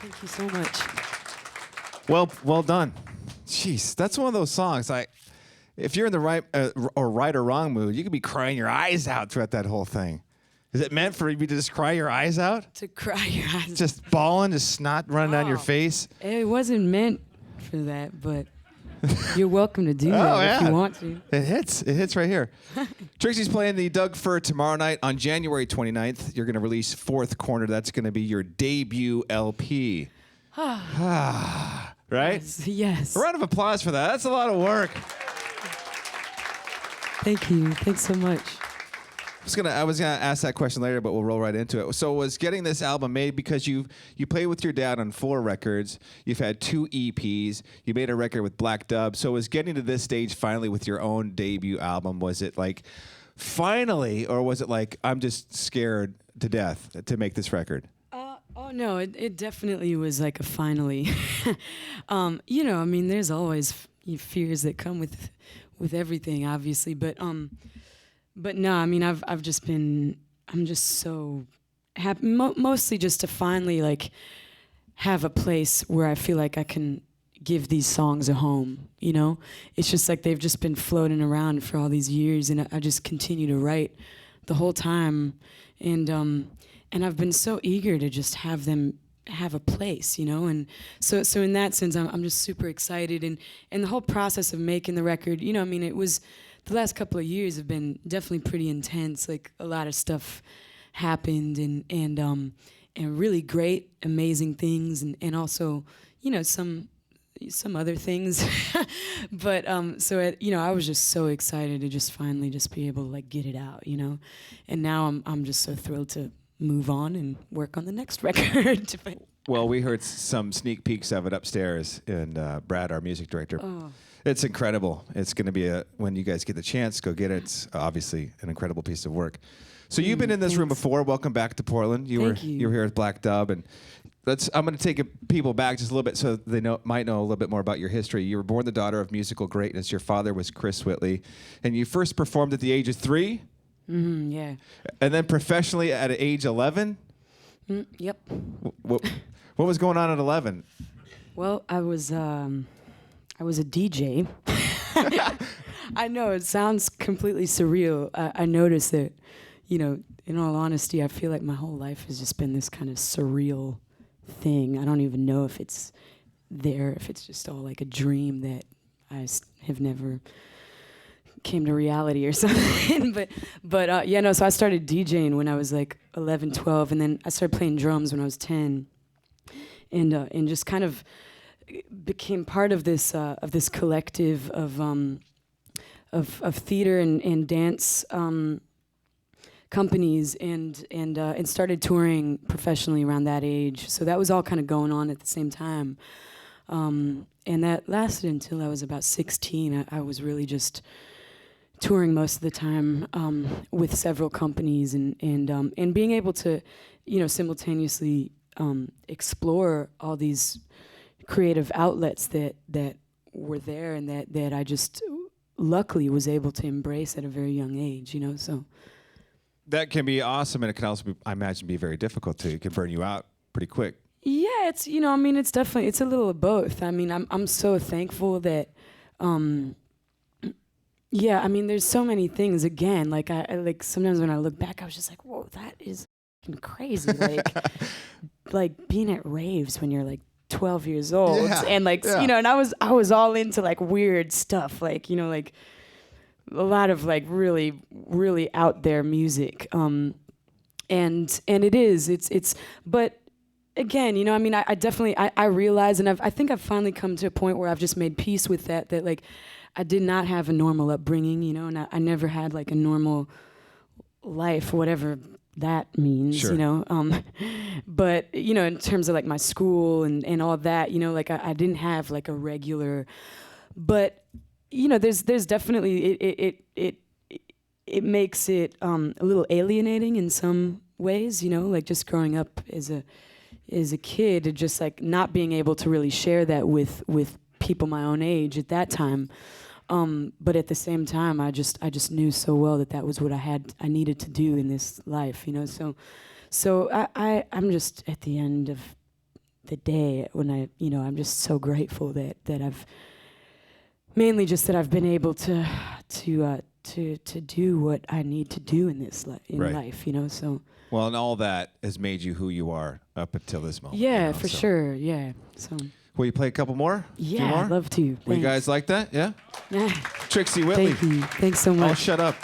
Thank you so much. Well done. Jeez, that's one of those songs. If you're in the right or wrong mood, you could be crying your eyes out throughout that whole thing. Is it meant for you to just cry your eyes out? To cry your eyes out. Just bawling, just snot running down your face? It wasn't meant for that, but you're welcome to do that if you want to. It hits right here. Trixie's playing the Doug Fir tomorrow night on January 29th. You're going to release Fourth Corner. That's going to be your debut LP. Right? Yes. A round of applause for that. That's a lot of work. Thank you. Thanks so much. I was gonna ask that question later, but we'll roll right into it. So was getting this album made because you played with your dad on 4 records, you've had 2 EPs, you made a record with Black Dub. So was getting to this stage finally with your own debut album, was it like finally, or was it like I'm just scared to death to make this record? Oh no, it definitely was like a finally. There's always fears that come with everything, obviously, but no, I'm just so happy, mostly just to finally like have a place where I feel like I can give these songs a home, you know? It's just like they've just been floating around for all these years, and I just continue to write the whole time, and I've been so eager to just have them have a place, you know? And so in that sense, I'm just super excited, and the whole process of making the record, it was, the last couple of years have been definitely pretty intense. Like a lot of stuff happened, and really great, amazing things, and also, some other things. But I was just so excited to just finally just be able to like get it out, And now I'm just so thrilled to move on and work on the next record. Well, we heard some sneak peeks of it upstairs, and Brad, our music director. Oh. It's incredible. It's going to be when you guys get the chance, go get it. It's obviously an incredible piece of work. So you've been in this room before. Welcome back to Portland. You were here at Black Dub, and I'm going to take people back just a little bit so they might know a little bit more about your history. You were born the daughter of musical greatness. Your father was Chris Whitley, and you first performed at the age of 3. Yeah. And then professionally at age 11. Yep. What was going on at 11? Well, I was a DJ. I know, it sounds completely surreal. I noticed that, in all honesty, I feel like my whole life has just been this kind of surreal thing. I don't even know if it's there, if it's just all like a dream that I have never came to reality or something. So I started DJing when I was like 11, 12, and then I started playing drums when I was 10. And just kind of became part of this collective of theater and dance companies, and started touring professionally around that age. So that was all kind of going on at the same time, and that lasted until I was about 16. I was really just touring most of the time with several companies, and being able to, simultaneously explore all these creative outlets that were there, and that I just luckily was able to embrace at a very young age, so. That can be awesome, and it can also be, I imagine, be very difficult too. It can burn you out pretty quick. Yeah, it's it's definitely, it's a little of both. I'm so thankful that, there's so many things. Again, like I sometimes when I look back, I was just like, whoa, that is crazy. Like being at raves when you're like 12 years old, and and I was all into like weird stuff, like like a lot of like really really out there music, and it's but again, I definitely I realize, and I think I've finally come to a point where I've just made peace with that like I did not have a normal upbringing, and I never had like a normal life, whatever that means, sure. But in terms of like my school and all that, like I didn't have like a regular, but there's definitely it makes it a little alienating in some ways, like just growing up as a kid, and just like not being able to really share that with people my own age at that time. But at the same time, I just knew so well that was what I needed to do in this life, So I'm just at the end of the day when I'm just so grateful that I've mainly just that I've been able to do what I need to do in this life, so. Well, and all that has made you who you are up until this moment. Yeah, for sure. Yeah. So. Will you play a couple more? Yeah, more? I'd love to. Will you guys like that? Yeah? Yeah. Trixie Whitley. Thank you. Thanks so much. Oh, shut up.